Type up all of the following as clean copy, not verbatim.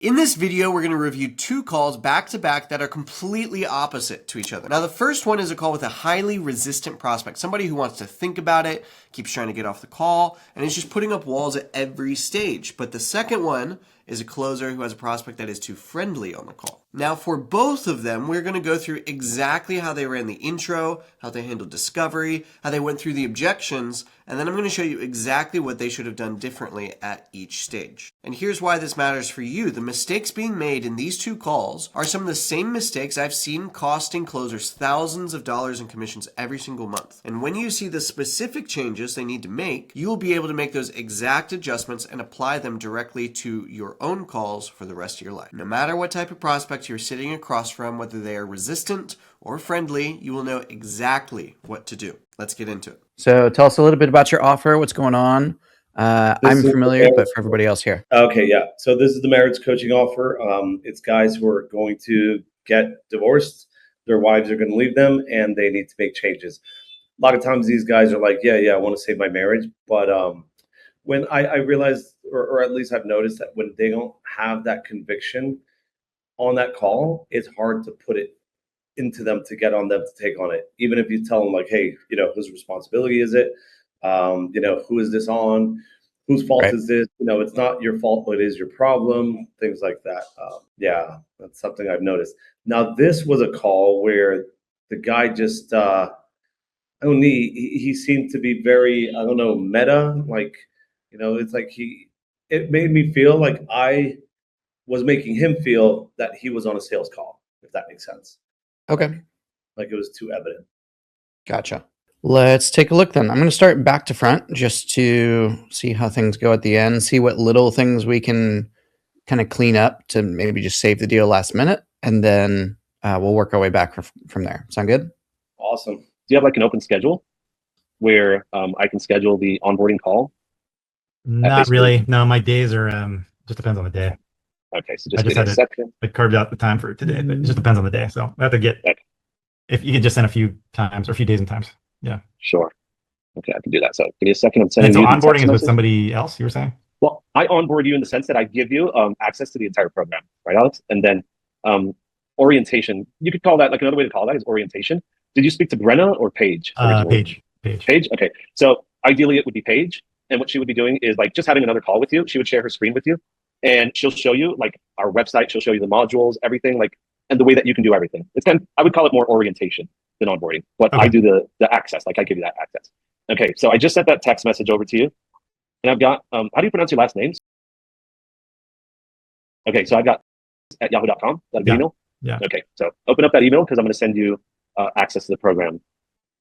In this video, we're going to review two calls back to back that are completely opposite to each other. Now, the first one is a call with a highly resistant prospect, somebody who wants to think about it, keeps trying to get off the call, and is just putting up walls at every stage. But the second one is a closer who has a prospect that is too friendly on the call. Now, for both of them, we're going to go through exactly how they ran the intro, how they handled discovery, how they went through the objections, and then I'm going to show you exactly what they should have done differently at each stage. And here's why this matters for you. The mistakes being made in these two calls are some of the same mistakes I've seen costing closers thousands of dollars in commissions every single month. And when you see the specific changes they need to make, you will be able to make those exact adjustments and apply them directly to your own calls for the rest of your life. No matter what type of prospect you're sitting across from, whether they are resistant or friendly, you will know exactly what to do. Let's get into it. So tell us a little bit about your offer, what's going on. I'm familiar, but for everybody else here. Okay, yeah. So this is the marriage coaching offer. It's guys who are going to get divorced. Their wives are going to leave them, and they need to make changes. A lot of times these guys are like, yeah, I want to save my marriage. But when I realized, or at least I've noticed that when they don't have that conviction on that call, it's hard to put it into them to get on them to take on it. Even if you tell them like, hey, whose responsibility is it? Who is this on? Whose fault is this? It's not your fault, but it is your problem. Things like that. Yeah, that's something I've noticed. Now, this was a call where the guy just, he seemed to be very, meta. Like, it's like it made me feel like I was making him feel that he was on a sales call, if that makes sense. Okay. Like it was too evident. Gotcha. Let's take a look then. I'm going to start back to front just to see how things go at the end, see what little things we can kind of clean up to maybe just save the deal last minute, and then we'll work our way back from there. Sound good? Awesome. Do you have like an open schedule where I can schedule the onboarding call? Not really. No, my days are just depends on the day. Okay, so just I just had to carved out the time for today, but it just depends on the day. So I have to get if you could just send a few times or a few days and times. Yeah. Sure. Okay, I can do that. So give me a second. I'm sending you. So onboarding is with somebody else, you were saying? Well, I onboard you in the sense that I give you access to the entire program, right, Alex? And then orientation. You could call that, like another way to call that is orientation. Did you speak to Brenna or Paige? Paige. Paige? Okay. So ideally it would be Paige. And what she would be doing is like just having another call with you. She would share her screen with you and she'll show you like our website. She'll show you the modules, everything, like, and the way that you can do everything. It's I would call it more orientation than onboarding, but okay. I do the access, like I give you that access. Okay. So I just sent that text message over to you and I've got, how do you pronounce your last names? Okay. So I've got at yahoo.com. That'd be email. Yeah. Okay. So open up that email because I'm going to send you access to the program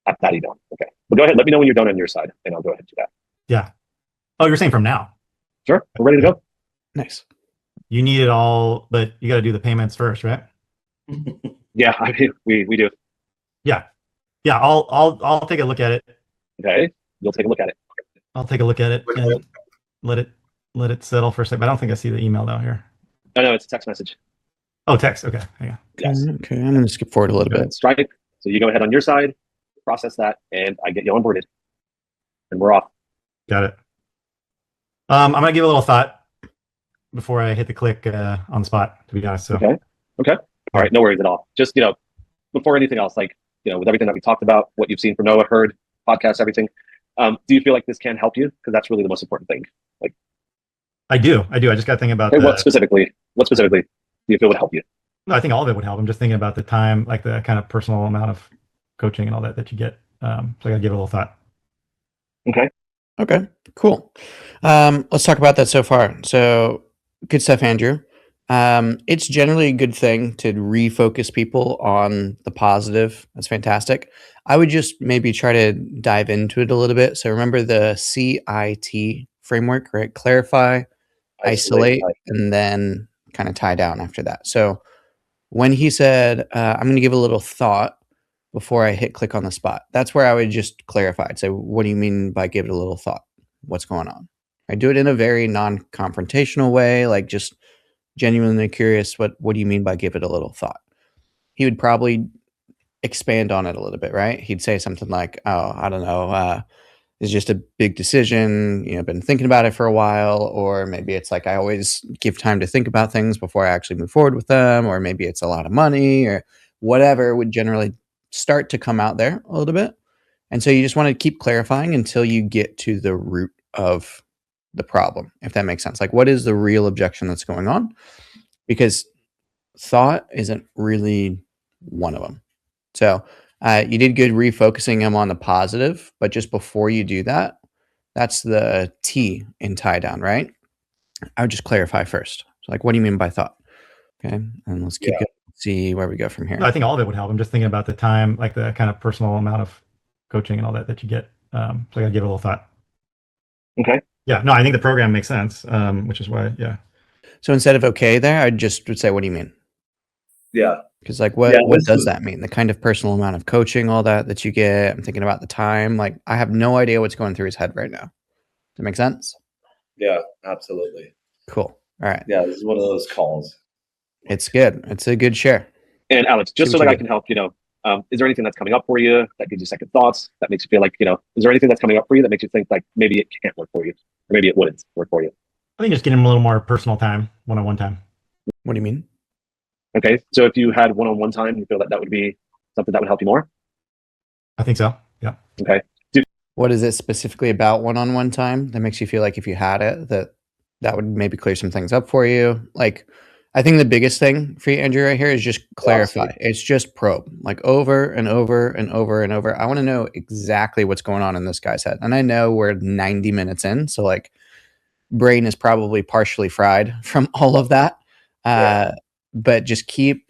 at that email. Okay. But go ahead. Let me know when you're done on your side and I'll go ahead and do that. Yeah. Oh, you're saying from now? Sure. We're ready to go. Nice. You need it all, but you got to do the payments first, right? Yeah, I mean, we do. Yeah. I'll take a look at it. Okay. You'll take a look at it. I'll take a look at it and let it settle for a second. I don't think I see the email though here. Oh no, it's a text message. Oh, text. Okay. Yeah. Yes. Okay. I'm going to skip forward a little bit. Stripe. So you go ahead on your side, process that, and I get you onboarded, and we're off. Got it. I'm gonna give a little thought before I hit the click on the spot, to be honest. So. Okay. All right. No worries at all. Just before anything else, like with everything that we talked about, what you've seen from Noah, heard, podcasts, everything. Do you feel like this can help you? Because that's really the most important thing. Like, I do. I just got to think about what specifically do you feel would help you? No, I think all of it would help. I'm just thinking about the time, like the kind of personal amount of coaching and all that you get. So I got to give it a little thought. Okay, cool. Let's talk about that so far. So good stuff, Andrew. It's generally a good thing to refocus people on the positive. That's fantastic. I would just maybe try to dive into it a little bit. So remember the CIT framework, right? Clarify, isolate, and then kind of tie down after that. So when he said, I'm going to give a little thought before I hit click on the spot, that's where I would just clarify. I'd say, what do you mean by give it a little thought? What's going on? I do it in a very non-confrontational way, like just genuinely curious, what do you mean by give it a little thought? He would probably expand on it a little bit, right? He'd say something like, oh, I don't know, is just a big decision, been thinking about it for a while, or maybe it's like I always give time to think about things before I actually move forward with them, or maybe it's a lot of money or whatever would generally start to come out there a little bit. And so you just want to keep clarifying until you get to the root of the problem, if that makes sense. Like, what is the real objection that's going on? Because thought isn't really one of them. So you did good refocusing him on the positive, but just before you do that, that's the T in tie down, right? I would just clarify first. So like, what do you mean by thought? Okay. And let's keep going, see where we go from here. No, I think all of it would help. I'm just thinking about the time, like the kind of personal amount of coaching and all that you get. So I gotta give it a little thought. Okay. Yeah, no, I think the program makes sense, which is why, yeah. So instead of okay there, I just would say, what do you mean? Yeah. Because like, what does that mean? The kind of personal amount of coaching, all that you get. I'm thinking about the time. Like, I have no idea what's going through his head right now. Does that make sense? Yeah, absolutely. Cool. All right. Yeah, this is one of those calls. It's good. It's a good share. And Alex, just so that I can help, is there anything that's coming up for you that gives you second thoughts, that makes you feel like, is there anything that's coming up for you that makes you think like maybe it can't work for you, or maybe it wouldn't work for you? I think just getting him a little more personal time, one-on-one time. What do you mean? Okay, so if you had one-on-one time, you feel that would be something that would help you more? I think so, yeah. Okay. What is it specifically about one-on-one time that makes you feel like if you had it, that would maybe clear some things up for you? Like, I think the biggest thing for you, Andrew, right here is just clarify. Absolutely. It's just probe, like over and over and over and over. I want to know exactly what's going on in this guy's head. And I know we're 90 minutes in, so like brain is probably partially fried from all of that. But just keep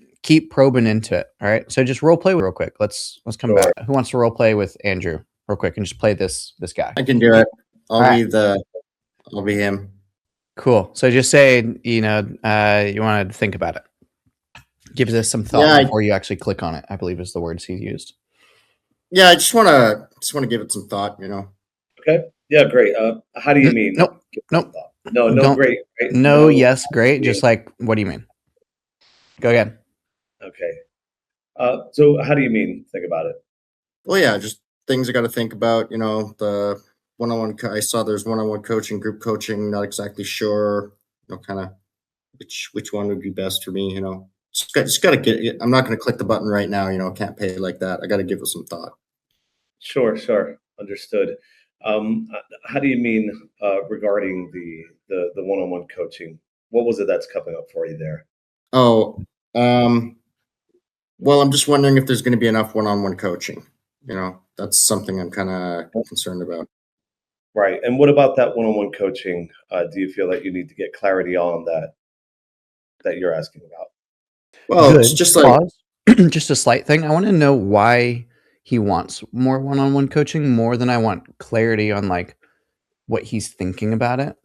probing into it. All right. So just role play real quick. Let's come back. Who wants to role play with Andrew real quick and just play this guy? I can do it. I'll be him. Cool. So just say, you want to think about it. Give this some thought before you actually click on it, I believe is the words he used. Yeah, I just want to give it some thought, Okay. Yeah, great. How do you mean? Nope. No, great. Right? No, yes, great. Just like, what do you mean? Go again. Okay. So how do you mean think about it? Well, yeah, just things I got to think about, the one-on-one. I saw there's one-on-one coaching, group coaching, not exactly sure, kind of which one would be best for me, just got to get, I'm not going to click the button right now, can't pay like that. I got to give it some thought. Sure. Understood. How do you mean regarding the one-on-one coaching? What was it that's coming up for you there? Oh, well, I'm just wondering if there's going to be enough one-on-one coaching. That's something I'm kind of concerned about. Right. And what about that one-on-one coaching? Do you feel that you need to get clarity on that you're asking about? Well, it's just like just a slight thing. I want to know why he wants more one-on-one coaching more than I want clarity on like what he's thinking about it.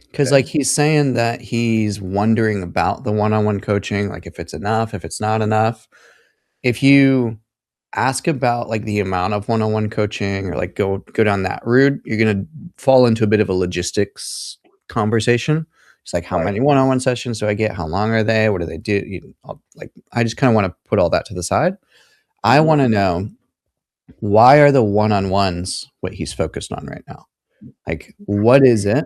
Because like he's saying that he's wondering about the one-on-one coaching, like if it's enough, if it's not enough. If you ask about like the amount of one-on-one coaching or like go down that route, you're going to fall into a bit of a logistics conversation. It's like, how many one-on-one sessions do I get? How long are they? What do they do? I just kind of want to put all that to the side. I want to know, why are the one-on-ones what he's focused on right now? Like, what is it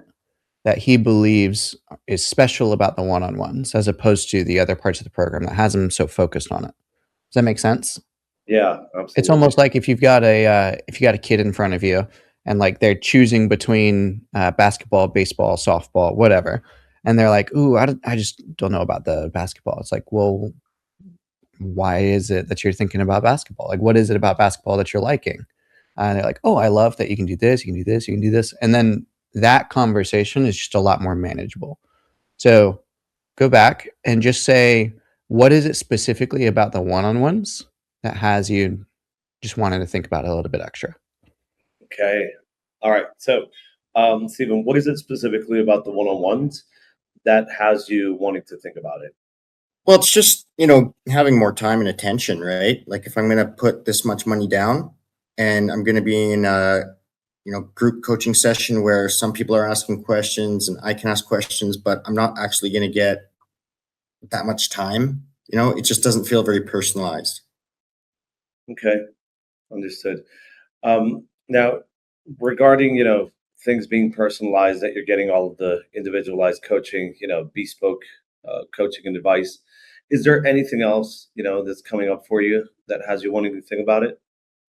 that he believes is special about the one-on-ones as opposed to the other parts of the program that has him so focused on it? Does that make sense? Yeah, absolutely. It's almost like if you got a kid in front of you and like they're choosing between basketball, baseball, softball, whatever, and they're like, "Ooh, I just don't know about the basketball." It's like, well, why is it that you're thinking about basketball? Like, what is it about basketball that you're liking? And they're like, "Oh, I love that you can do this, you can do this, you can do this," and then that conversation is just a lot more manageable. So go back and just say, what is it specifically about the one-on-ones that has you just wanting to think about it a little bit extra? Okay. All right. So, Stephen, what is it specifically about the one-on-ones that has you wanting to think about it? Well, it's just, having more time and attention, right? Like if I'm going to put this much money down and I'm going to be in a, group coaching session where some people are asking questions and I can ask questions, but I'm not actually going to get that much time. It just doesn't feel very personalized. Okay. Understood. Now, regarding, things being personalized, that you're getting all of the individualized coaching, bespoke coaching and advice. Is there anything else, that's coming up for you that has you wanting to think about it?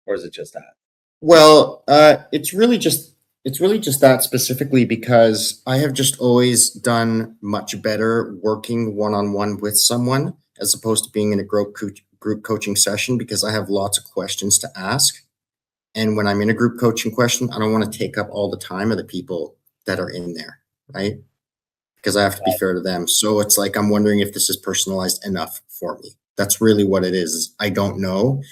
Or is it just that? Well, it's really just that specifically because I have just always done much better working one-on-one with someone as opposed to being in a group coaching session, because I have lots of questions to ask. And when I'm in a group coaching question, I don't want to take up all the time of the people that are in there, right? Because I have to be fair to them. So it's like, I'm wondering if this is personalized enough for me. That's really what it is. I don't know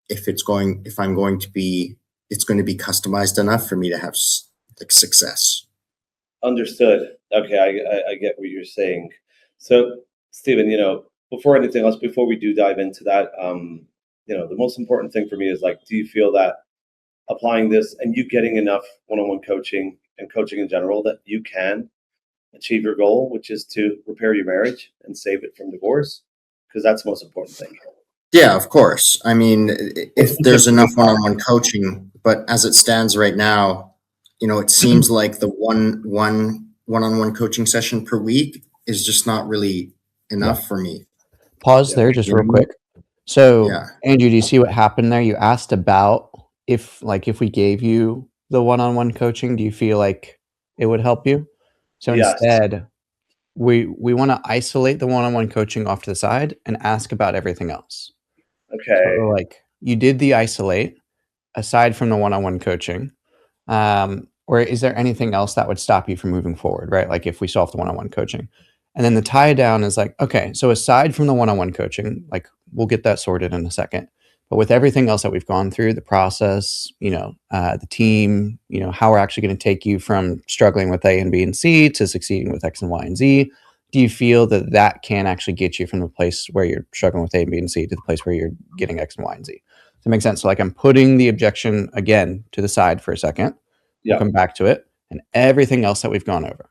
if it's going to be customized enough for me to have like success. Understood. Okay, I get what you're saying. So, Stephen, before anything else, before we do dive into that, the most important thing for me is, like, do you feel that applying this and you getting enough one-on-one coaching and coaching in general that you can achieve your goal, which is to repair your marriage and save it from divorce? Because that's the most important thing. Yeah, of course. I mean, if there's enough one-on-one coaching, but as it stands right now, it seems like the one-on-one coaching session per week is just not really enough for me. Pause there just real quick. So, Yeah. Andrew, do you see what happened there? You asked about if we gave you the one-on-one coaching, do you feel like it would help you? So Yes. instead, we want to isolate the one-on-one coaching off to the side and ask about everything else. Okay. So, like, you did the isolate aside from the one-on-one coaching, or is there anything else that would stop you from moving forward, right? Like, if we solve the one-on-one coaching, and then the tie down is like, okay, so aside from the one-on-one coaching, like, we'll get that sorted in a second. But with everything else that we've gone through, the process, the team, how we're actually going to take you from struggling with A and B and C to succeeding with X and Y and Z, do you feel that can actually get you from the place where you're struggling with A and B and C to the place where you're getting X and Y and Z? Does that make sense? So, like, I'm putting the objection again to the side for a second. Yeah. We'll come back to it and everything else that we've gone over.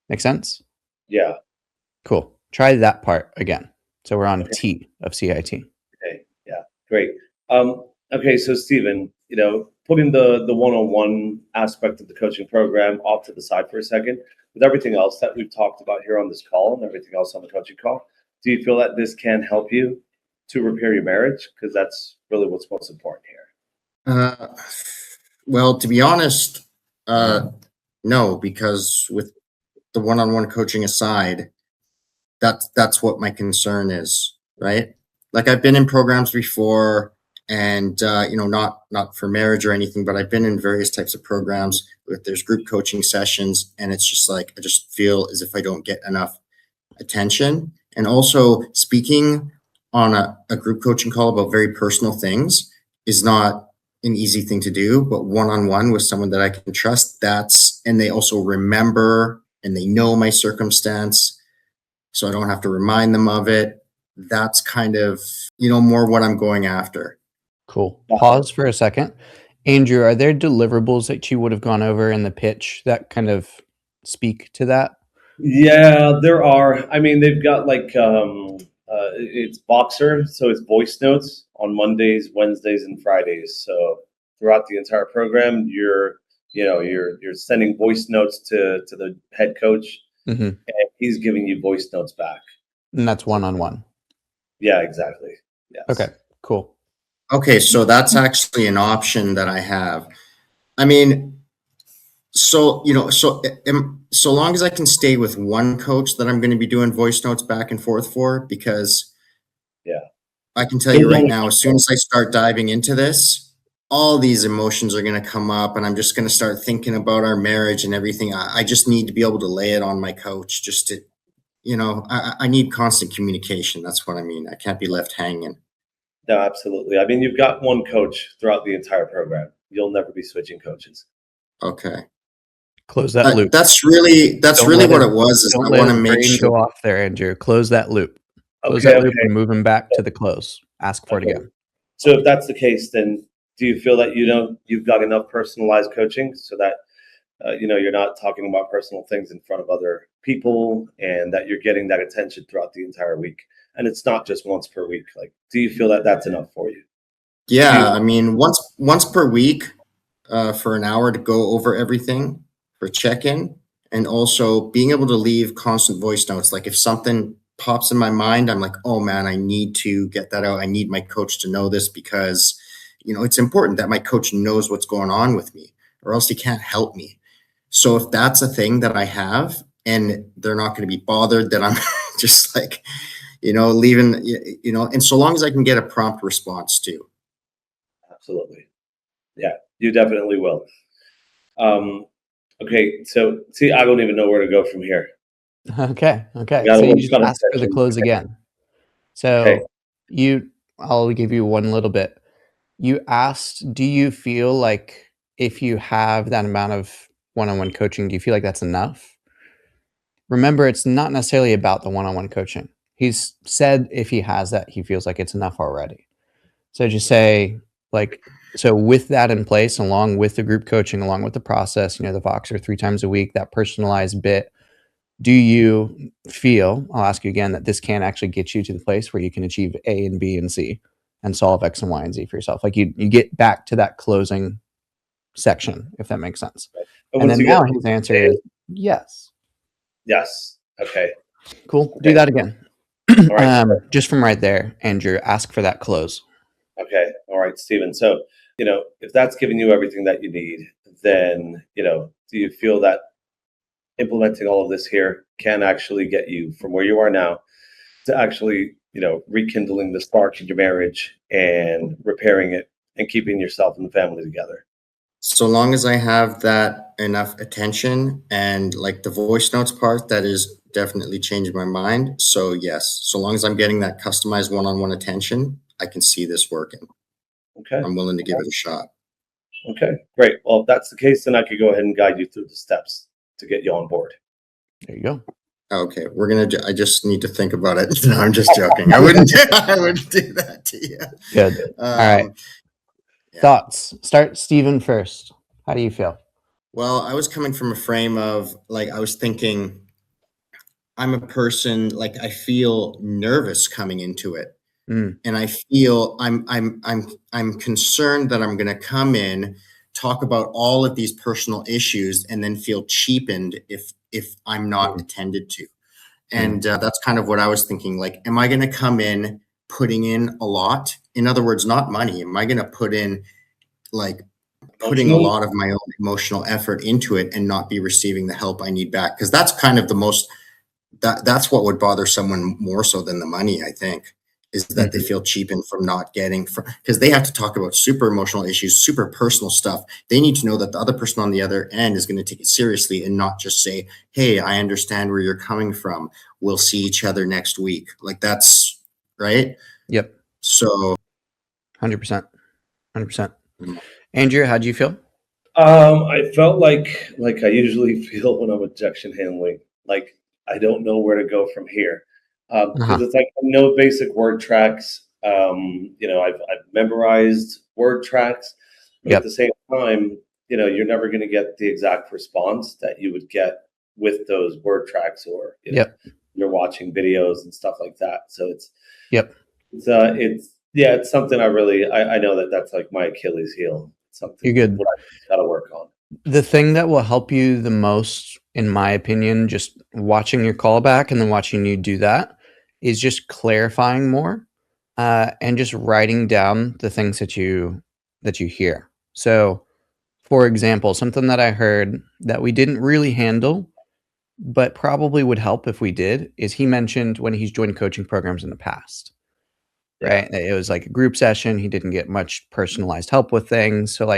Make sense? Yeah. Cool. Try that part again. So we're on T of CIT. Okay. Yeah. Great. Okay. So, Stephen, putting the one-on-one aspect of the coaching program off to the side for a second, with everything else that we've talked about here on this call and everything else on the coaching call, do you feel that this can help you to repair your marriage? Because that's really what's most important here. Well, to be honest, no, because with the one-on-one coaching aside, that's what my concern is, right? Like, I've been in programs before, and not for marriage or anything, but I've been in various types of programs with there's group coaching sessions, and it's just like, I just feel as if I don't get enough attention. And also, speaking on a group coaching call about very personal things is not an easy thing to do, but one-on-one with someone that I can trust, and they also remember and they know my circumstance, so I don't have to remind them of it. That's kind of, more what I'm going after. Cool. Pause for a second. Andrew, are there deliverables that you would have gone over in the pitch that kind of speak to that? Yeah, there are. I mean, they've got like it's Boxer, so it's voice notes on Mondays, Wednesdays, and Fridays. So throughout the entire program, you're sending voice notes to the head coach, and he's giving you voice notes back. And that's one-on-one. Yeah, exactly. Yes. Okay, cool. Okay, so that's actually an option that I have. I mean, so long as I can stay with one coach that I'm going to be doing voice notes back and forth for, because I can tell you right now, as soon as I start diving into this, all these emotions are going to come up, and I'm just going to start thinking about our marriage and everything. I just need to be able to lay it on my coach, just to, I need constant communication. That's what I mean. I can't be left hanging. No, absolutely. I mean, you've got one coach throughout the entire program. You'll never be switching coaches. Okay. Close that loop. That's really what it was. Is I want to make sure. Go off there, Andrew. Close that loop. Close that loop and move him back to the close. Ask for it again. So if that's the case, then do you feel that you've got enough personalized coaching so that you're not talking about personal things in front of other people, and that you're getting that attention throughout the entire week? And it's not just once per week. Like, do you feel that that's enough for you? Yeah, I mean, once per week, for an hour to go over everything for check-in, and also being able to leave constant voice notes. Like if something pops in my mind, I'm like, oh man, I need to get that out. I need my coach to know this because, it's important that my coach knows what's going on with me, or else he can't help me. So if that's a thing that I have and they're not going to be bothered that I'm just like, leaving, and so long as I can get a prompt response too. Absolutely. Yeah, you definitely will. Okay, so see, I don't even know where to go from here. Okay. Gotta So you work just on ask for the attention. close Okay. again. So I'll give you one little bit. You asked, do you feel like if you have that amount of one-on-one coaching, do you feel like that's enough? Remember, it's not necessarily about the one-on-one coaching. He's said if he has that, he feels like it's enough already. So just say, so with that in place, along with the group coaching, along with the process, the Voxer 3 times a week, that personalized bit, do you feel, I'll ask you again, that this can actually get you to the place where you can achieve A and B and C and solve X and Y and Z for yourself? Like you get back to that closing section, if that makes sense. But And once then you now get his answer is yes. yes. Okay. Cool. Do that again. All right. Just from right there, Andrew, ask for that close. Okay. All right, Stephen. So, if that's giving you everything that you need, then, do you feel that implementing all of this here can actually get you from where you are now to actually, rekindling the spark in your marriage and repairing it and keeping yourself and the family together? So long as I have that enough attention, and like the voice notes part, that is definitely changed my mind. So yes, so long as I'm getting that customized one-on-one attention, I can see this working. Okay. I'm willing to give it a shot. Okay, great. Well, if that's the case, then I could go ahead and guide you through the steps to get you on board. There you go. Okay, I just need to think about it. No, I'm just joking. I wouldn't do that to you. Good. All right. Yeah. Thoughts. Start Stephen first. How do you feel? Well, I was coming from a frame of I was thinking I'm a person, I feel nervous coming into it. And I feel I'm concerned that I'm going to come in, talk about all of these personal issues, and then feel cheapened if I'm not attended to. And that's kind of what I was thinking. Am I going to come in putting in a lot? In other words, not money. Am I going to put in putting a lot of my own emotional effort into it and not be receiving the help I need back? Because that's kind of the most, that's what would bother someone more so than the money, I think, is that they feel cheapened from not getting, because they have to talk about super emotional issues, super personal stuff. They need to know that the other person on the other end is going to take it seriously and not just say, hey, I understand where you're coming from. We'll see each other next week. That's right. Yep. So 100%. Andrew, how do you feel? I felt like I usually feel when I'm objection handling, I don't know where to go from here. Because it's I know basic word tracks. I've memorized word tracks, but at the same time, you're never going to get the exact response that you would get with those word tracks, or you're watching videos and stuff like that. So it's something I know that's my Achilles heel. It's something you're good. I've got to work on. The thing that will help you the most, in my opinion, just watching your callback and then watching you do that, is just clarifying more and just writing down the things that you hear. So, for example, something that I heard that we didn't really handle, but probably would help if we did, is he mentioned when he's joined coaching programs in the past, right? It was like a group session. He didn't get much personalized help with things. So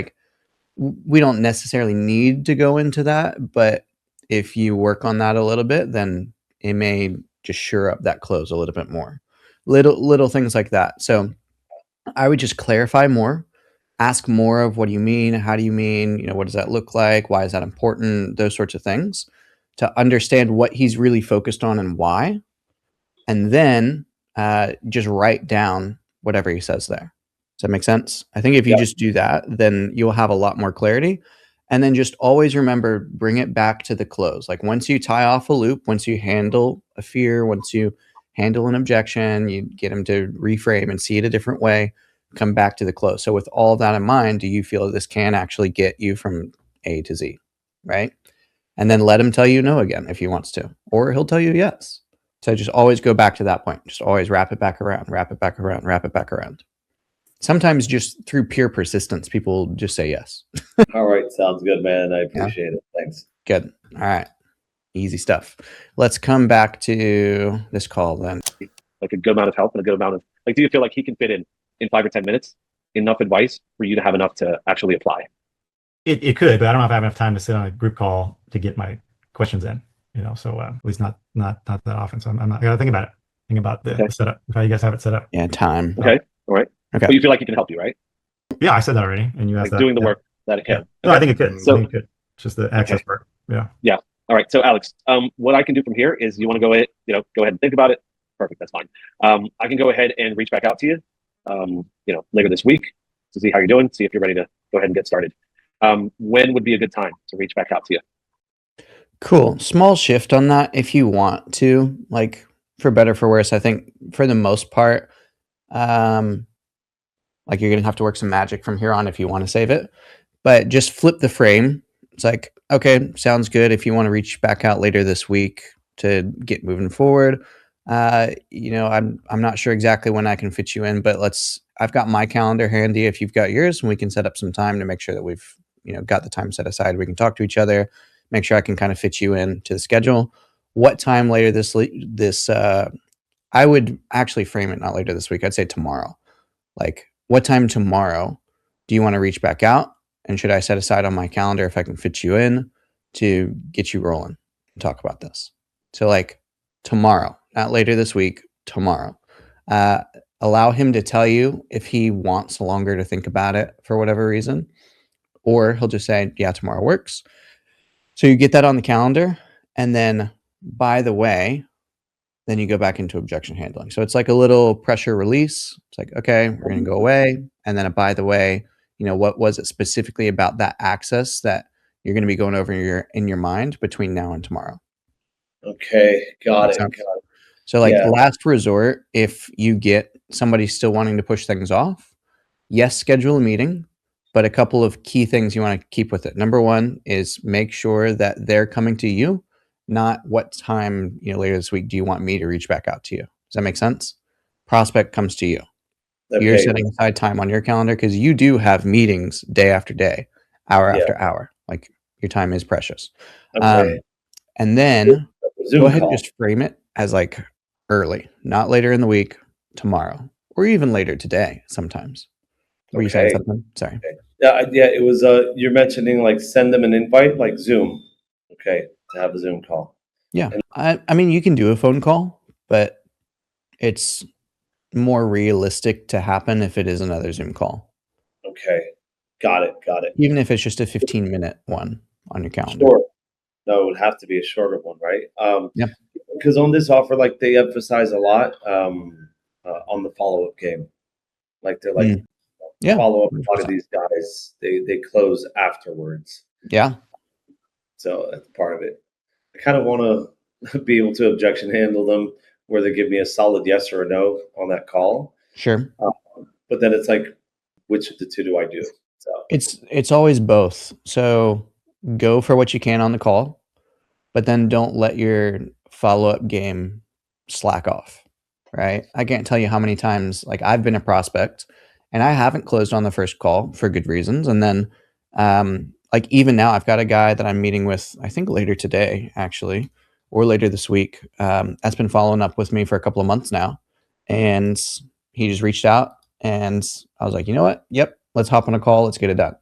we don't necessarily need to go into that, but if you work on that a little bit, then it may just shore up that close a little bit more. Little things like that. So I would just clarify more, ask more of what do you mean? How do you mean? What does that look like? Why is that important? Those sorts of things to understand what he's really focused on and why. And then just write down whatever he says there. Does that make sense? I think if you just do that, then you'll have a lot more clarity. And then just always remember, bring it back to the close. Once you tie off a loop, once you handle a fear, once you handle an objection, you get them to reframe and see it a different way, come back to the close. So with all that in mind, do you feel this can actually get you from A to Z, right? And then let him tell you no again if he wants to, or he'll tell you yes. So just always go back to that point. Just always wrap it back around, wrap it back around, wrap it back around. Sometimes just through pure persistence, people just say yes. All right. Sounds good, man. I appreciate it. Thanks. Good. All right. Easy stuff. Let's come back to this call then. Like a good amount of help and a good amount of, like, do you feel like he can fit in 5 or 10 minutes, enough advice for you to have enough to actually apply? It could, but I don't know if I have enough time to sit on a group call to get my questions in, so at least not that often. So I gotta think about it. Think about the setup, how you guys have it set up. Yeah, time. Okay. All right. Okay. But you feel like he can help you, right? Yeah, I said that already, and you asked Like that. doing the work that it can. Yeah. No, I think it could. So- I think it could. It's just the access part. Yeah. All right. So Alex, what I can do from here is you want to go ahead and think about it. Perfect. That's fine. I can go ahead and reach back out to you, later this week to see how you're doing, see if you're ready to go ahead and get started. When would be a good time to reach back out to you? Cool. Small shift on that if you want to, like, for better for worse. I think for the most part, like, you're gonna have to work some magic from here on if you want to save it. But just flip the frame. It's like, okay, sounds good. If you want to reach back out later this week to get moving forward, I'm not sure exactly when I can fit you in, but I've got my calendar handy if you've got yours, and we can set up some time to make sure that we've got the time set aside. We can talk to each other, make sure I can kind of fit you in to the schedule. What time later this I would actually frame it not later this week. I'd say tomorrow. Like, what time tomorrow do you want to reach back out? And should I set aside on my calendar if I can fit you in to get you rolling and talk about this? So, like, tomorrow, not later this week, tomorrow. Allow him to tell you if he wants longer to think about it for whatever reason, or he'll just say, yeah, tomorrow works. So you get that on the calendar. And then, by the way, then you go back into objection handling. So it's like a little pressure release. It's like, okay, we're going to go away. And then, by the way, what was it specifically about that access that you're going to be going over in your mind between now and tomorrow? Okay. Got it. So, like, last resort, if you get somebody still wanting to push things off, yes, schedule a meeting, but a couple of key things you want to keep with it. Number one is make sure that they're coming to you, not what time, later this week do you want me to reach back out to you? Does that make sense? Prospect comes to you. Okay. You're setting aside time on your calendar because you do have meetings day after day, hour after hour. Like, your time is precious. Okay. And then go ahead call. and just frame it as, like, early, not later in the week, tomorrow, or even later today sometimes. Were you saying something? Sorry. Okay. Yeah, it was, you're mentioning, like, send them an invite, like Zoom. Okay, to have a Zoom call. Yeah. I mean, you can do a phone call, but it's more realistic to happen if it is another Zoom call. Okay. Got it. Even if it's just a 15-minute one on your calendar. Sure. No, it would have to be a shorter one, right? Yep. Because on this offer, like, they emphasize a lot on the follow-up game. Like, they're like, follow up. A lot of these guys, they close afterwards. Yeah. So that's part of it. I kind of want to be able to objection handle them where they give me a solid yes or a no on that call. Sure. But then it's like, which of the two do I do? So it's always both. So go for what you can on the call, but then don't let your follow-up game slack off, right? I can't tell you how many times, like, I've been a prospect and I haven't closed on the first call for good reasons. And then, like, even now I've got a guy that I'm meeting with, I think later today, actually, or later this week, that's been following up with me for a couple of months now. And he just reached out and I was like, you know what? Yep. Let's hop on a call. Let's get it done.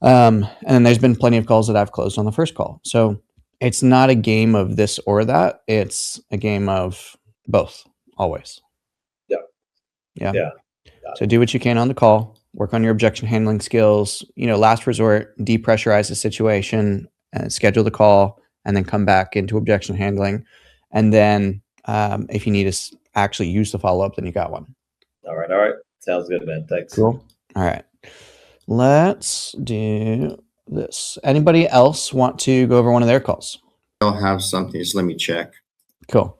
And then there's been plenty of calls that I've closed on the first call. So it's not a game of this or that. It's a game of both, always. Yeah. So do what you can on the call, work on your objection handling skills, last resort, depressurize the situation, schedule the call, and then come back into objection handling. And then if you need to actually use the follow-up, then you got one. All right. Sounds good, man. Thanks. Cool. All right. Let's do this. Anybody else want to go over one of their calls? I'll have something. Just let me check. Cool.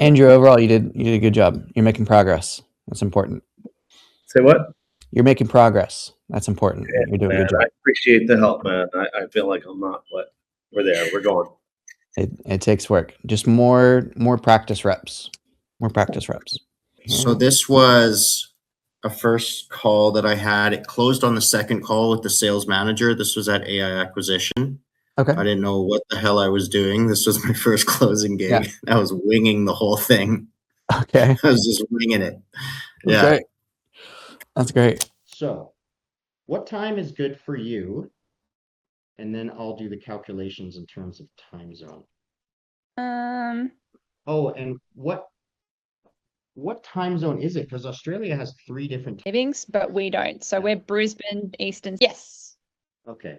Andrew, overall, you did a good job. You're making progress. That's important. Say what? You're making progress. That's important. You're doing a Man, good job. I appreciate the help, man. I feel like I'm not, but we're there. We're going. It takes work. Just more practice reps. More practice reps. So this was a first call that I had. It closed on the second call with the sales manager. This was at AI Acquisition. Okay. I didn't know what the hell I was doing. This was my first closing gig. Yeah. I was winging the whole thing. Okay. I was just winging it. That's great. That's great. So, what time is good for you? And then I'll do the calculations in terms of time zone. Oh, and what time zone is it? Because Australia has 3 different. Savings, but we don't. So we're Brisbane, Eastern. Yes. Okay.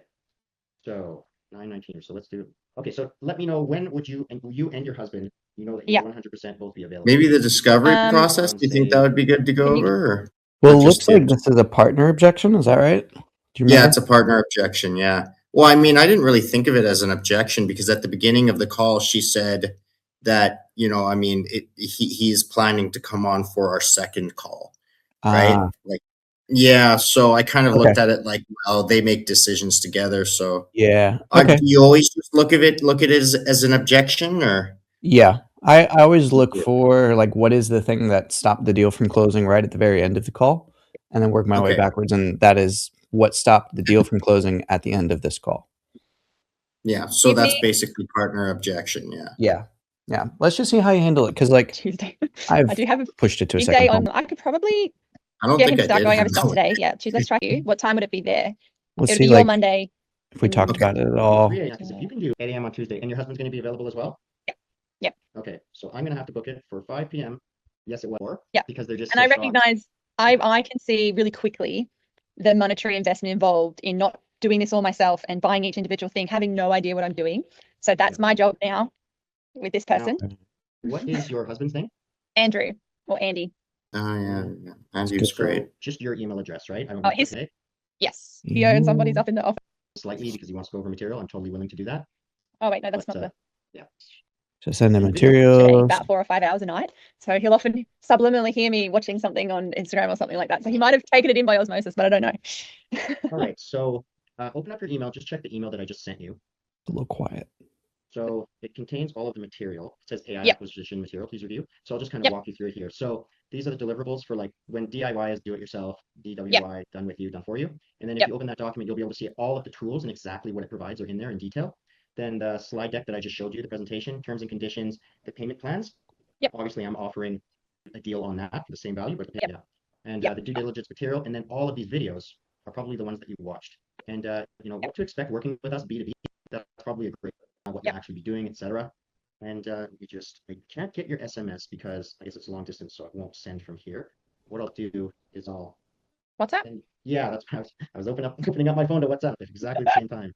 So 9:19. So let's do. Okay. So let me know when would you and your husband, you know that you 100% both be available. Maybe the discovery process. Do you think that would be good to go over? Or? Well, it looks like this is a partner objection. Is that right? Do you remember? Yeah, it's a partner objection. Yeah. Well, I mean, I didn't really think of it as an objection because at the beginning of the call, she said that, you know, I mean, he's planning to come on for our second call, right? Like, yeah. So I kind of looked at it like, well, they make decisions together. So yeah. Okay. You always just look at it as an objection, or? Yeah. I always look for like, what is the thing that stopped the deal from closing right at the very end of the call, and then work my way backwards. And that is what stopped the deal from closing at the end of this call. Yeah. So that's basically partner objection. Yeah. Yeah. Yeah. Let's just see how you handle it. Cause like Tuesday. I do have a pushed it to a Tuesday second call. I could probably I don't get think him to start I going did. over stuff today. Yeah. Tuesday, let's try you. What time would it be there? Let's It would see be your like Monday. if we talked about it at all. Yeah, if you can do 8 a.m. on Tuesday, and your husband's going to be available as well? Yeah. Okay, so I'm going to have to book it for 5 p.m. Yes, it will. Yeah. Because they're just. And I recognize I can see really quickly the monetary investment involved in not doing this all myself and buying each individual thing, having no idea what I'm doing. So that's my job now with this person. What is your husband's name? Andrew or Andy. Oh yeah. Andrew's great. Just your email address, right? Yes. He owns somebody's up in the office. Slightly because he wants to go over material. I'm totally willing to do that. Oh wait, no, that's not the. Yeah. So send him Today, materials. about 4 or 5 hours a night. So he'll often subliminally hear me watching something on Instagram or something like that. So he might have taken it in by osmosis, but I don't know. All right. So open up your email. Just check the email that I just sent you. A little quiet. So it contains all of the material. It says AI acquisition material. Please review. So I'll just kind of walk you through it here. So these are the deliverables for like when DIY is do it yourself, DWI done with you, done for you. And then if you open that document, you'll be able to see all of the tools and exactly what it provides are in there in detail. Then the slide deck that I just showed you, the presentation, terms and conditions, the payment plans. Obviously, I'm offering a deal on that for the same value, but and the due diligence material, and then all of these videos are probably the ones that you watched. And you know what to expect working with us B2B. That's probably a great what you'll actually be doing, etc. And I can't get your SMS because I guess it's a long distance, so it won't send from here. What I'll do is WhatsApp? Yeah, that's how I was opening up my phone to WhatsApp at exactly the same time.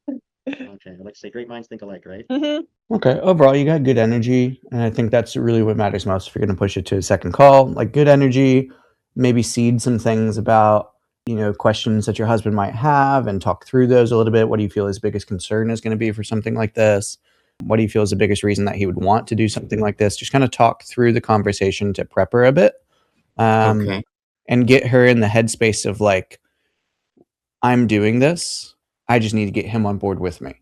Okay, I like to say great minds think alike, right? Mm-hmm. Okay. Overall, you got good energy, and I think that's really what matters most if you're going to push it to a second call. Like good energy, maybe seed some things about, you know, questions that your husband might have and talk through those a little bit. What do you feel his biggest concern is going to be for something like this? What do you feel is the biggest reason that he would want to do something like this? Just kind of talk through the conversation to prep her a bit, and get her in the headspace of like, I'm doing this. I just need to get him on board with me,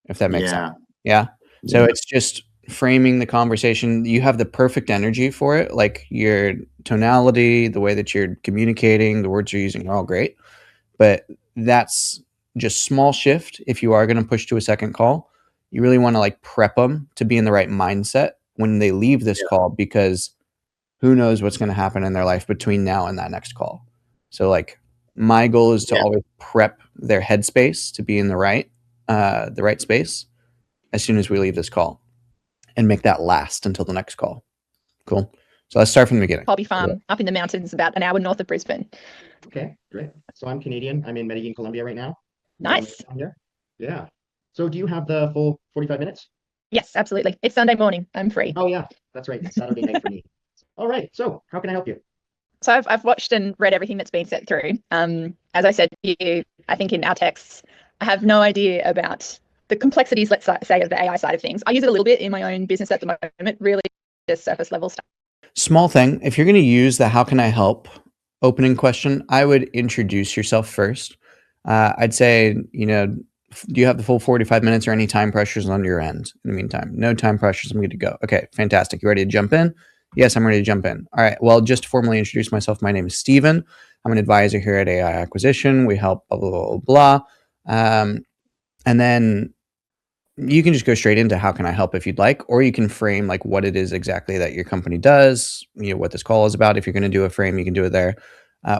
if that makes sense. Yeah. So it's just framing the conversation. You have the perfect energy for it. Like your tonality, the way that you're communicating, the words you're using are all great. But that's just small shift. If you are going to push to a second call, you really want to like prep them to be in the right mindset when they leave this call, because who knows what's going to happen in their life between now and that next call. So like my goal is to always prep their headspace to be in the right space as soon as we leave this call, and make that last until the next call. Cool. So let's start from the beginning. Hobby farm up in the mountains about an hour north of Brisbane. Okay, great. So I'm Canadian. I'm in Medellin, Colombia right now. Nice. Yeah. So do you have the full 45 minutes? Yes, absolutely. It's Sunday morning. I'm free. Oh yeah, that's right. It's Saturday night for me. All right. So how can I help you? So I've watched and read everything that's been set through. As I said to you, I think in our texts, I have no idea about the complexities, let's say, of the AI side of things. I use it a little bit in my own business at the moment, really just surface level stuff. Small thing. If you're going to use the how can I help opening question, I would introduce yourself first. I'd say, do you have the full 45 minutes or any time pressures on your end in the meantime? No time pressures. I'm good to go. Okay, fantastic. You ready to jump in? Yes, I'm ready to jump in. All right. Well, just to formally introduce myself, my name is Steven. I'm an advisor here at AI Acquisition. We help blah, blah, blah, blah. And then you can just go straight into how can I help if you'd like, or you can frame like what it is exactly that your company does, what this call is about. If you're going to do a frame, you can do it there.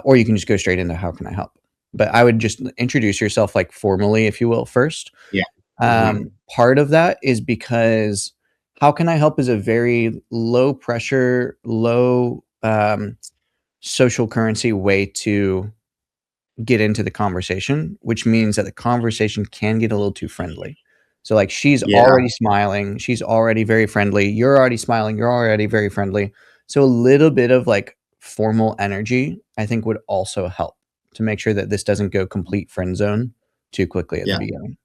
Or you can just go straight into how can I help. But I would just introduce yourself like formally, if you will, first. Yeah. Part of that is because how can I help is a very low pressure, low social currency way to get into the conversation, which means that the conversation can get a little too friendly. So like she's already smiling, she's already very friendly, you're already smiling, you're already very friendly. So a little bit of like formal energy, I think, would also help to make sure that this doesn't go complete friend zone too quickly at the beginning.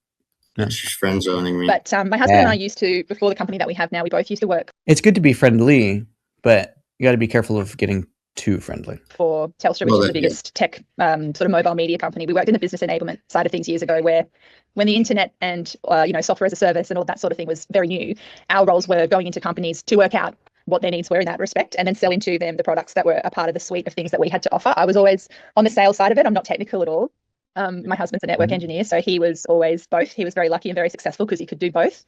Yeah, she's friend zoning me. But my husband and I used to, before the company that we have now, we both used to work It's good to be friendly, but you got to be careful of getting too friendly. for Telstra, which is the biggest tech sort of mobile media company. We worked in the business enablement side of things years ago, where when the internet and software as a service and all that sort of thing was very new, our roles were going into companies to work out what their needs were in that respect, and then selling to them the products that were a part of the suite of things that we had to offer. I was always on the sales side of it. I'm not technical at all. My husband's a network engineer, so he was always both. He was very lucky and very successful because he could do both.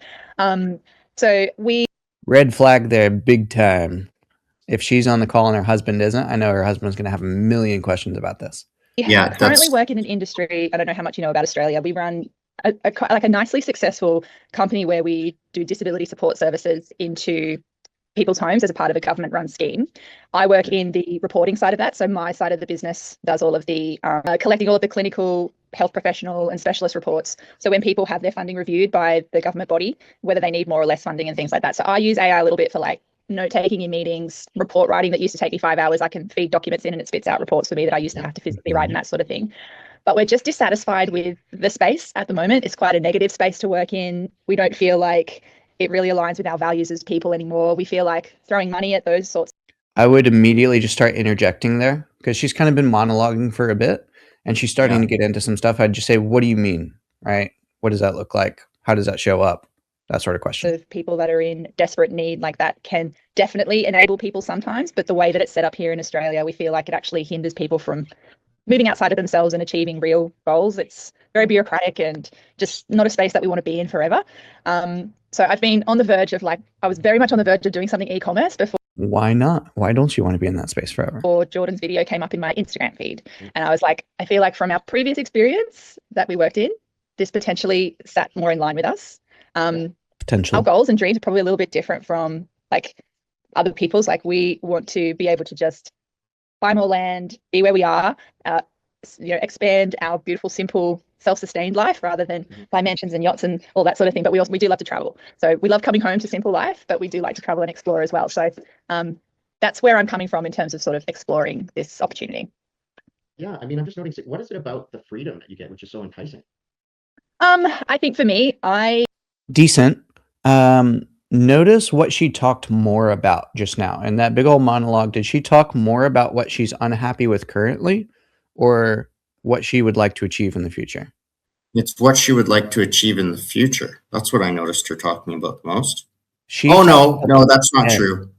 So we Red flag there, big time. If she's on the call and her husband isn't, I know her husband's going to have a million questions about this. currently work in an industry. I don't know how much you know about Australia. We run a nicely successful company where we do disability support services into people's homes as a part of a government-run scheme. I work in the reporting side of that. So my side of the business does all of the collecting all of the clinical, health professional and specialist reports. So when people have their funding reviewed by the government body, whether they need more or less funding and things like that. So I use AI a little bit for like note-taking in meetings, report writing that used to take me 5 hours. I can feed documents in and it spits out reports for me that I used to have to physically write and that sort of thing. But we're just dissatisfied with the space at the moment. It's quite a negative space to work in. We don't feel like it really aligns with our values as people anymore. We feel like throwing money at those sorts. I would immediately just start interjecting there because she's kind of been monologuing for a bit and she's starting to get into some stuff. I'd just say, what do you mean? Right? What does that look like? How does that show up? That sort of question. Of people that are in desperate need like that can definitely enable people sometimes. But the way that it's set up here in Australia, we feel like it actually hinders people from moving outside of themselves and achieving real goals. It's very bureaucratic and just not a space that we want to be in forever. So I've been on the verge of I was very much on the verge of doing something e-commerce before. Why not? Why don't you want to be in that space forever? Or Jordan's video came up in my Instagram feed. And I was like, I feel like from our previous experience that we worked in, this potentially sat more in line with us. Our goals and dreams are probably a little bit different from other people's. We want to be able to just buy more land, be where we are, expand our beautiful, simple, self-sustained life rather than buy mansions and yachts and all that sort of thing. But we do love to travel. So we love coming home to simple life, but we do like to travel and explore as well. So that's where I'm coming from in terms of sort of exploring this opportunity. Yeah, I mean, I'm just noticing, what is it about the freedom that you get, which is so enticing? I think for me, Decent. Notice what she talked more about just now. In that big old monologue, did she talk more about what she's unhappy with currently or what she would like to achieve in the future? It's what she would like to achieve in the future. That's what I noticed her talking about the most. No, that's not true.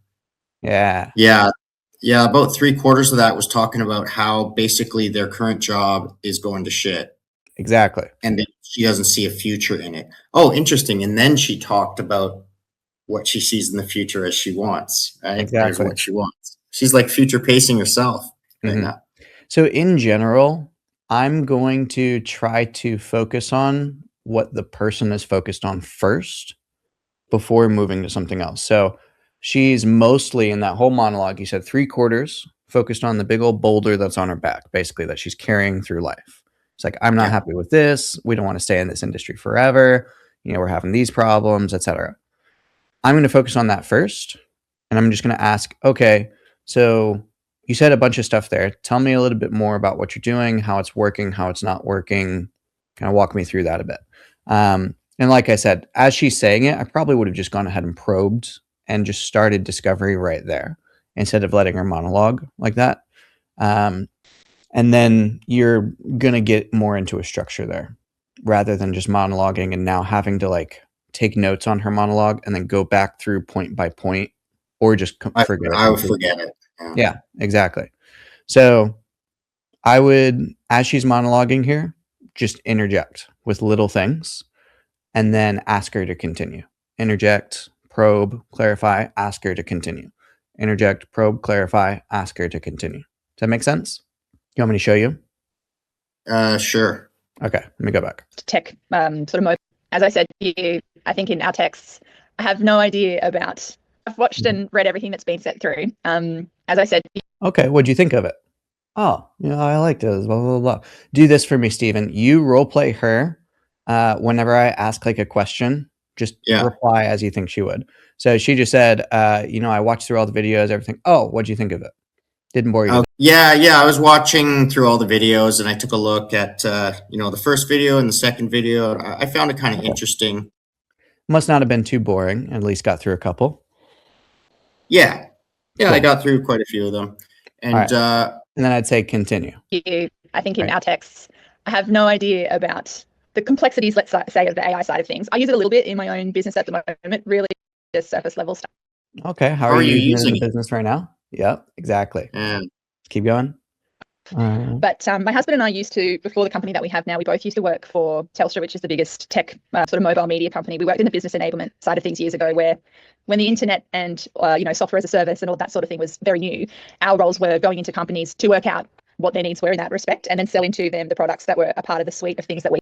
Yeah. About 3/4 of that was talking about how basically their current job is going to shit. Exactly. And then she doesn't see a future in it. Oh, interesting. And then she talked about what she sees in the future as she wants, right? Exactly. What she wants. She's like future pacing herself right now. So in general, I'm going to try to focus on what the person is focused on first before moving to something else. So she's mostly in that whole monologue, you said 3/4 focused on the big old boulder that's on her back, basically that she's carrying through life. It's like, I'm not happy with this. We don't want to stay in this industry forever. We're having these problems, etc. I'm going to focus on that first. And I'm just going to ask, okay, so you said a bunch of stuff there. Tell me a little bit more about what you're doing, how it's working, how it's not working. Kind of walk me through that a bit. And like I said, as she's saying it, I probably would have just gone ahead and probed and just started discovery right there instead of letting her monologue like that. And then you're going to get more into a structure there rather than just monologuing and now having to like take notes on her monologue and then go back through point by point or just forget it. I would forget it. Yeah, exactly. So I would, as she's monologuing here, just interject with little things and then ask her to continue. Interject, probe, clarify, ask her to continue. Interject, probe, clarify, ask her to continue. Does that make sense? You want me to show you? Sure. Okay, let me go back. Tech sort of mode. As I said to you, I think in our texts, I have no idea about. I've watched and read everything that's been set through. As I said. Okay, what'd you think of it? Oh, I liked it. Blah, blah, blah. Do this for me, Steven. You role play her whenever I ask like a question. Just reply as you think she would. So she just said, I watched through all the videos, everything. Oh, what'd you think of it? Didn't bore you? Yeah. I was watching through all the videos and I took a look at, the first video and the second video. I found it kind of interesting. Must not have been too boring. At least got through a couple. Yeah. Cool. I got through quite a few of them. And, and then I'd say continue. I think in our texts, I have no idea about the complexities, let's say, of the AI side of things. I use it a little bit in my own business at the moment, really just surface level stuff. Okay. How are you using it in the business right now? Yep, exactly. Keep going. But my husband and I used to, before the company that we have now, we both used to work for Telstra, which is the biggest tech sort of mobile media company. We worked in the business enablement side of things years ago, where when the internet and software as a service and all that sort of thing was very new, our roles were going into companies to work out what their needs were in that respect, and then sell into them the products that were a part of the suite of things that we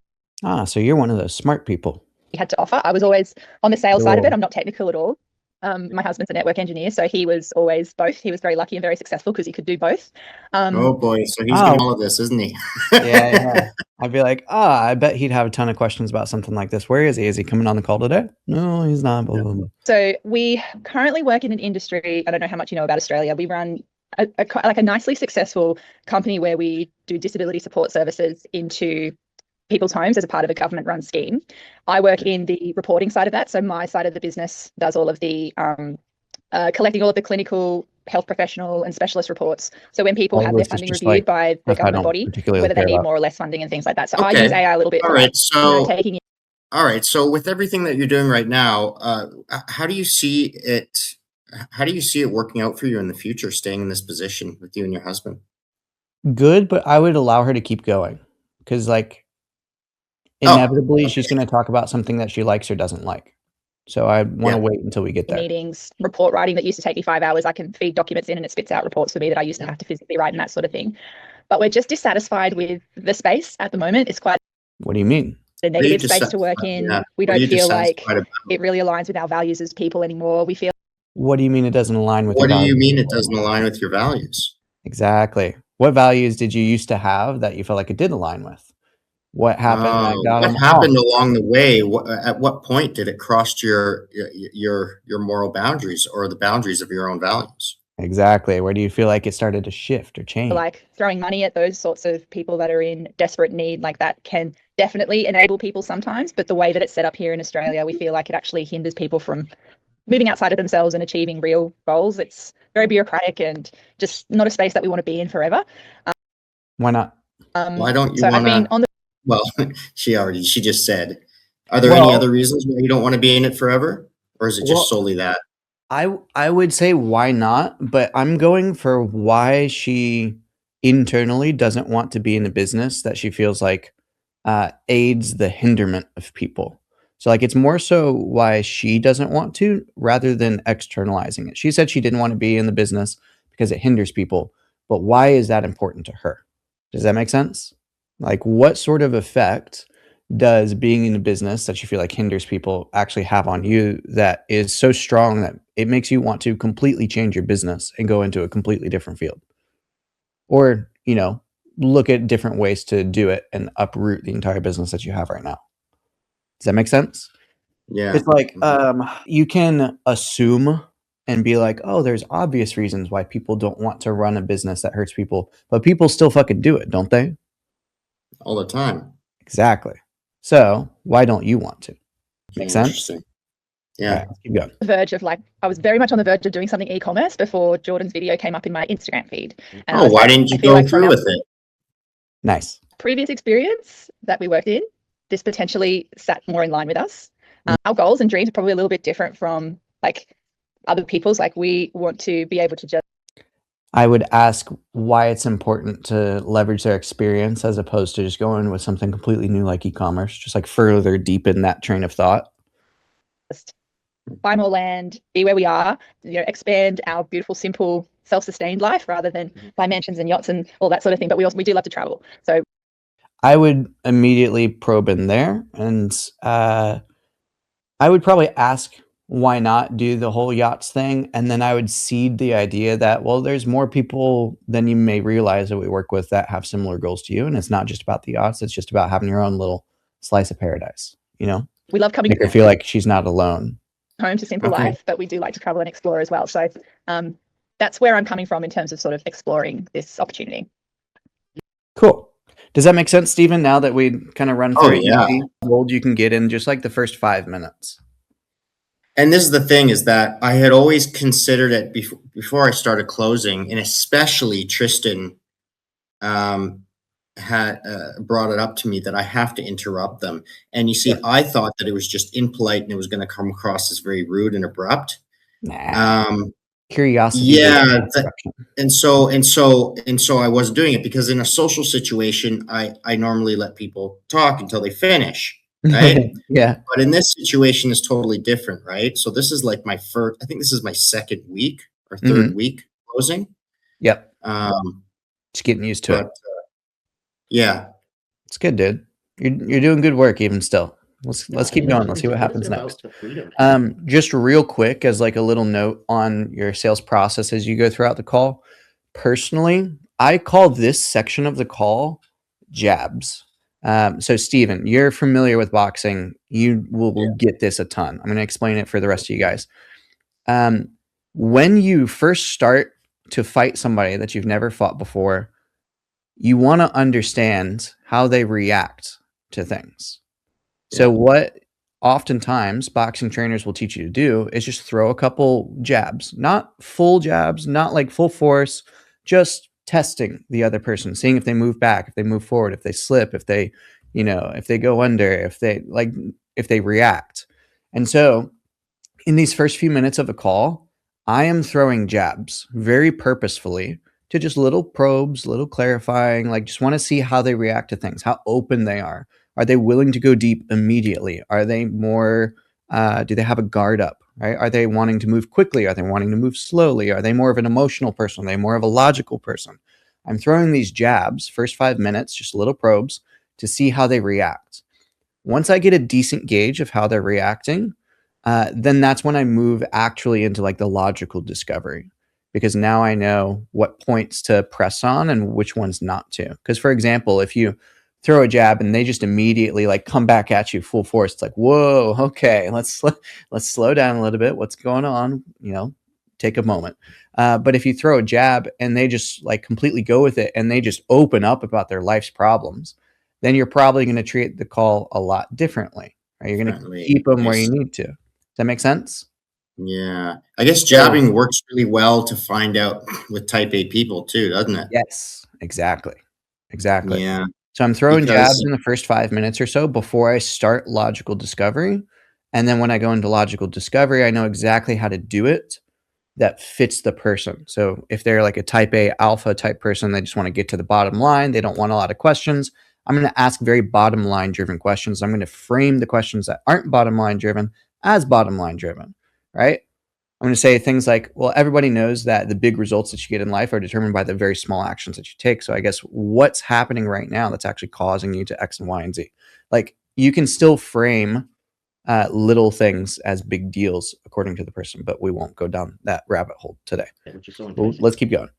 so you're one of those smart people. had to offer. I was always on the sales side of it. I'm not technical at all. My husband's a network engineer, so he was always both. He was very lucky and very successful because he could do both. Oh boy, so he's doing all of this, isn't he? Yeah. I'd be like, I bet he'd have a ton of questions about something like this. Where is he? Is he coming on the call today? No, he's not. Blah, blah, blah. So we currently work in an industry. I don't know how much you know about Australia. We run a nicely successful company where we do disability support services into people's homes as a part of a government-run scheme. I work in the reporting side of that. So my side of the business does all of the collecting all of the clinical, health professional and specialist reports. So when people have their funding reviewed by the government body, whether they need more or less funding and things like that. So I use AI a little bit. All right. All right. So with everything that you're doing right now, how do you see it? How do you see it working out for you in the future, staying in this position with you and your husband? Good, but I would allow her to keep going because, inevitably, she's going to talk about something that she likes or doesn't like. So I want to wait until we get there. Meetings, report writing that used to take me 5 hours. I can feed documents in and it spits out reports for me that I used to have to physically write and that sort of thing. But we're just dissatisfied with the space at the moment. It's quite. What do you mean? A negative space to work in. Yeah. We don't feel like it really aligns with our values as people anymore. We feel. What do you mean it doesn't align with your values? What do you mean it doesn't align with your values? Exactly. What values did you used to have that you felt like it did align with? What happened? What happened along the way? At what point did it cross your moral boundaries or the boundaries of your own values? Exactly. Where do you feel like it started to shift or change? Like throwing money at those sorts of people that are in desperate need, like that can definitely enable people sometimes. But the way that it's set up here in Australia, we feel like it actually hinders people from moving outside of themselves and achieving real goals. It's very bureaucratic and just not a space that we want to be in forever. Why not? Why don't you want to? Well, she just said. Are there any other reasons why you don't want to be in it forever? Or is it just solely that? I would say why not, but I'm going for why she internally doesn't want to be in a business that she feels like aids the hinderment of people. So it's more so why she doesn't want to rather than externalizing it. She said she didn't want to be in the business because it hinders people, but why is that important to her? Does that make sense? What sort of effect does being in a business that you feel like hinders people actually have on you that is so strong that it makes you want to completely change your business and go into a completely different field? Or, look at different ways to do it and uproot the entire business that you have right now. Does that make sense? Yeah. It's you can assume and be like, oh, there's obvious reasons why people don't want to run a business that hurts people, but people still fucking do it, don't they? All the time. Exactly. So why don't you want to? Make sense? Yeah. Right, keep going. The verge of I was very much on the verge of doing something e-commerce before Jordan's video came up in my Instagram feed. And why didn't you go through with it? Nice. Previous experience that we worked in, this potentially sat more in line with us. Our goals and dreams are probably a little bit different from like other people's. Like we want to be able to just. I would ask why it's important to leverage their experience as opposed to just going with something completely new like e-commerce, just like further deepen that train of thought. Just buy more land, be where we are, expand our beautiful, simple, self-sustained life rather than buy mansions and yachts and all that sort of thing. But we do love to travel. So I would immediately probe in there, and I would probably ask why not do the whole yachts thing, and then I would seed the idea that, well, there's more people than you may realize that we work with that have similar goals to you, and it's not just about the yachts, it's just about having your own little slice of paradise, we love coming make her feel like she's not alone. Home to simple life, but we do like to travel and explore as well. So that's where I'm coming from in terms of sort of exploring this opportunity. Cool. Does that make sense, Stephen, now that we kind of run through yeah. gold you can get in just like the first 5 minutes? And this is the thing, is that I had always considered it before I started closing, and especially Tristan had brought it up to me that I have to interrupt them. And you see, I thought that it was just impolite and it was going to come across as very rude and abrupt. Curiosity. Yeah. And so I wasn't doing it, because in a social situation, I normally let people talk until they finish. Right. Yeah. But in this situation is totally different. Right. So this is like I think this is my second week or third week closing. Yep. Just getting used to it. Yeah. It's good, dude. You're doing good work even still. Let's keep going. Let's see what happens next. Just real quick, as like a little note on your sales process as you go throughout the call. Personally, I call this section of the call jabs. So Stephen, you're familiar with boxing. You will get this a ton. I'm going to explain it for the rest of you guys. When you first start to fight somebody that you've never fought before, you want to understand how they react to things. So what oftentimes boxing trainers will teach you to do is just throw a couple jabs, not full jabs, not like full force, just testing the other person, seeing if they move back, if they move forward, if they slip, if they, if they go under, if they react. And so in these first few minutes of a call, I am throwing jabs very purposefully to just little probes, little clarifying, like just want to see how they react to things, how open they are. Are they willing to go deep immediately? Are they more, do they have a guard up, right? Are they wanting to move quickly? Are they wanting to move slowly? Are they more of an emotional person? Are they more of a logical person? I'm throwing these jabs, first 5 minutes, just little probes to see how they react. Once I get a decent gauge of how they're reacting, then that's when I move actually into like the logical discovery, because now I know what points to press on and which ones not to. Because for example, if you throw a jab and they just immediately like come back at you full force, it's like, whoa, okay, let's slow down a little bit. What's going on? Take a moment. But if you throw a jab and they just like completely go with it and they just open up about their life's problems, then you're probably going to treat the call a lot differently. Right? You're going to keep them where you need to. Does that make sense? Yeah. I guess jabbing works really well to find out with type A people too, doesn't it? Yes, exactly. Yeah. So I'm throwing jabs in the first 5 minutes or so before I start logical discovery. And then when I go into logical discovery, I know exactly how to do it that fits the person. So if they're like a type A alpha type person, they just want to get to the bottom line. They don't want a lot of questions. I'm going to ask very bottom line driven questions. I'm going to frame the questions that aren't bottom line driven as bottom line driven, right? I'm going to say things like, well, everybody knows that the big results that you get in life are determined by the very small actions that you take. So I guess what's happening right now that's actually causing you to X and Y and Z? Like you can still frame little things as big deals according to the person, but we won't go down that rabbit hole today. Let's keep going.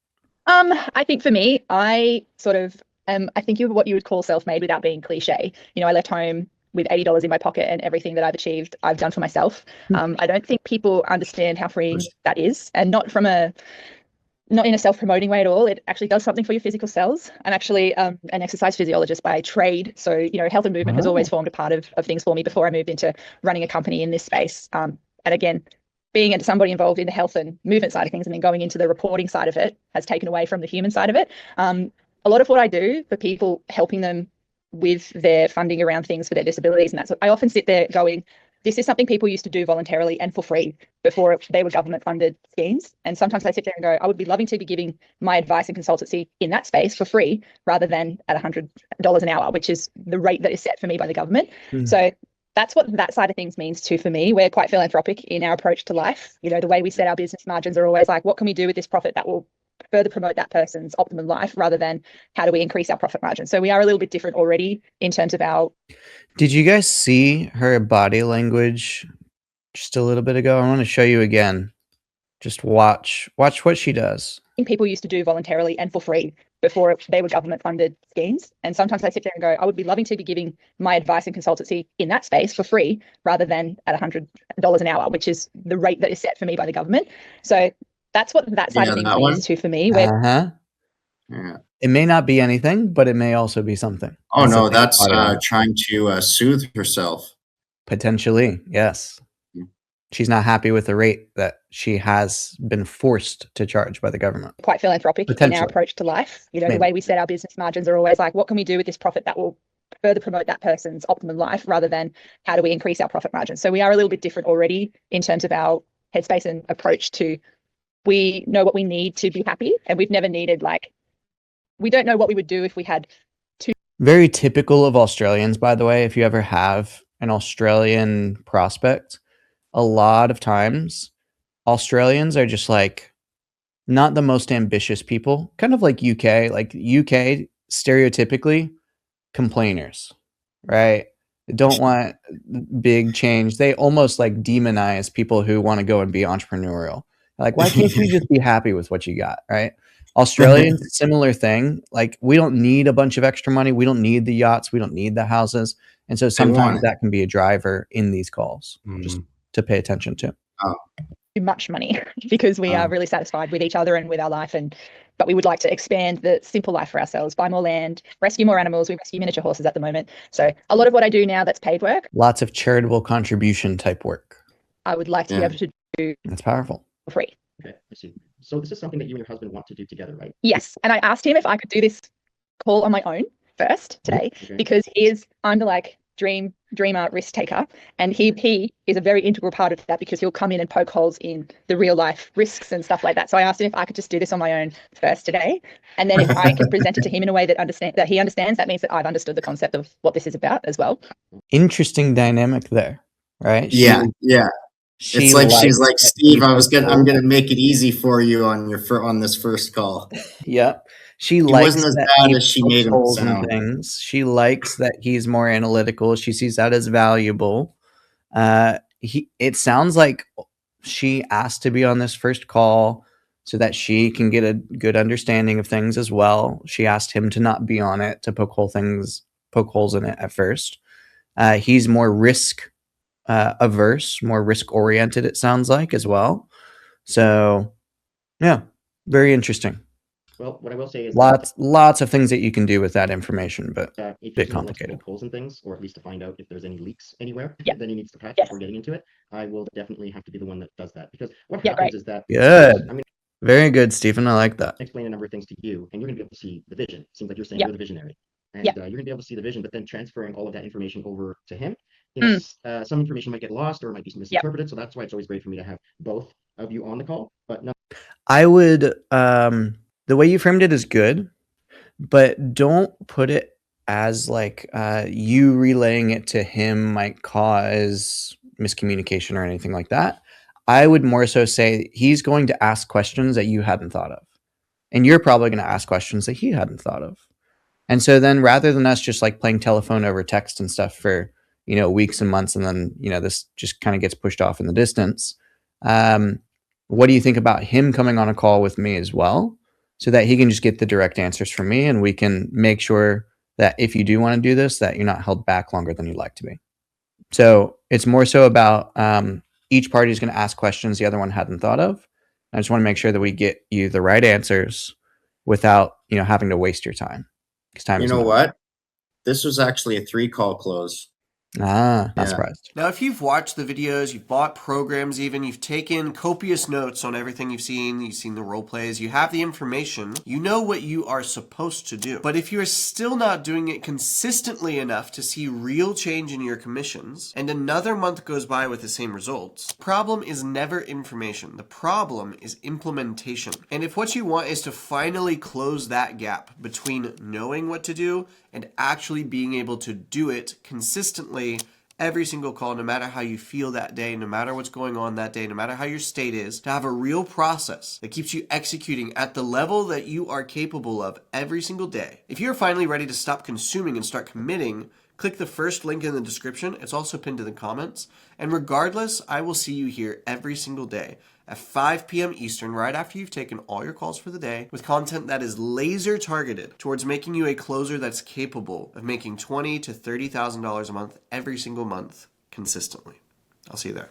I think for me, I sort of I think you're what you would call self-made without being cliche. I left home with $80 in my pocket, and everything that I've achieved, I've done for myself. I don't think people understand how freeing that is, and not in a self-promoting way at all. It actually does something for your physical cells. I'm actually an exercise physiologist by trade. So, health and movement has always formed a part of things for me before I moved into running a company in this space. And again, being somebody involved in the health and movement side of things and then going into the reporting side of it has taken away from the human side of it. a lot of what I do for people, helping them with their funding around things for their disabilities, and that's what I often sit there going, this is something people used to do voluntarily and for free before they were government funded schemes. And sometimes I sit there and go, I would be loving to be giving my advice and consultancy in that space for free rather than at $100 an hour, which is the rate that is set for me by the government. So that's what that side of things means too for me. We're quite philanthropic in our approach to life. You know, the way we set our business margins are always like, what can we do with this profit that will further promote that person's optimum life, rather than how do we increase our profit margin. So we are a little bit different already in terms of our. Did you guys see her body language just a little bit ago? I want to show you again. Just watch what she does. People used to do voluntarily and for free before they were government funded schemes. And sometimes I sit there and go, I would be loving to be giving my advice and consultancy in that space for free rather than at $100 an hour, which is the rate that is set for me by the government. So that's what that side of things means too for me. Yeah. It may not be anything, but it may also be something. Oh no, that's trying to soothe herself. Potentially, yes. She's not happy with the rate that she has been forced to charge by the government. Quite philanthropic in our approach to life. You know, the way we set our business margins are always like, what can we do with this profit that will further promote that person's optimum life, rather than how do we increase our profit margin. So we are a little bit different already in terms of our headspace and approach to, we know what we need to be happy, and we've never needed, like, we don't know what we would do if we had two. Very typical of Australians, by the way. If you ever have an Australian prospect, a lot of times Australians are just like not the most ambitious people, kind of like UK. Like UK, stereotypically complainers, right? They don't want big change. They almost like demonize people who want to go and be entrepreneurial. Like, why can't you just be happy with what you got, right? Australians, similar thing. Like, we don't need a bunch of extra money. We don't need the yachts. We don't need the houses. And so sometimes that can be a driver in these calls, just to pay attention to. Too much money because we are really satisfied with each other and with our life, but we would like to expand the simple life for ourselves, buy more land, rescue more animals. We rescue miniature horses at the moment. So a lot of what I do now that's paid work. Lots of charitable contribution type work. I would like to be able to do. That's powerful. For free. Okay, I see. So this is something that you and your husband want to do together, right? Yes. And I asked him if I could do this call on my own first today, because I'm the like dreamer, risk taker, and he is a very integral part of that, because he'll come in and poke holes in the real life risks and stuff like that. So I asked him if I could just do this on my own first today, and then if I can present it to him in a way that he understands, that means that I've understood the concept of what this is about as well. Interesting dynamic there, right? Yeah. It's like she's like, Steve, I'm gonna make it easy for you on this first call. Yeah. She likes wasn't as that bad as she made him sound. Things. She likes that he's more analytical. She sees that as valuable. It sounds like she asked to be on this first call so that she can get a good understanding of things as well. She asked him to not be on it, to poke holes in it at first. He's more risk averse, more risk oriented, it sounds like, as well. So yeah, very interesting. Well, what I will say is lots of things that you can do with that information, but a bit complicated. Like holes and things, or at least to find out if there's any leaks anywhere, then he needs to patch before getting into it. I will definitely have to be the one that does that, because what happens is that Very good, Stephen. I like that. Explain a number of things to you, and you're going to be able to see the vision. Seems like you're saying you're the visionary, and you're going to be able to see the vision, but then transferring all of that information over to him. You know, some information might get lost or might be misinterpreted, so that's why it's always great for me to have both of you on the call. But no, I would. The way you framed it is good, but don't put it as like you relaying it to him might cause miscommunication or anything like that. I would more so say he's going to ask questions that you hadn't thought of, and you're probably going to ask questions that he hadn't thought of. And so then rather than us just like playing telephone over text and stuff for, weeks and months, and then, this just kind of gets pushed off in the distance. What do you think about him coming on a call with me as well, so that he can just get the direct answers from me, and we can make sure that if you do want to do this, that you're not held back longer than you'd like to be. So it's more so about each party is going to ask questions the other one hadn't thought of. I just want to make sure that we get you the right answers without, having to waste your time. Because time. You know what? This was actually a 3-call close. Not Yeah. surprised. Now, if you've watched the videos, you've bought programs even, you've taken copious notes on everything you've seen the role plays, you have the information, you know what you are supposed to do. But if you're still not doing it consistently enough to see real change in your commissions, and another month goes by with the same results, the problem is never information. The problem is implementation. And if what you want is to finally close that gap between knowing what to do and actually being able to do it consistently every single call, no matter how you feel that day, no matter what's going on that day, no matter how your state is, to have a real process that keeps you executing at the level that you are capable of every single day. If you're finally ready to stop consuming and start committing, click the first link in the description. It's also pinned in the comments. And regardless, I will see you here every single day at 5 p.m. Eastern, right after you've taken all your calls for the day, with content that is laser targeted towards making you a closer that's capable of making $20,000 to $30,000 a month every single month consistently. I'll see you there.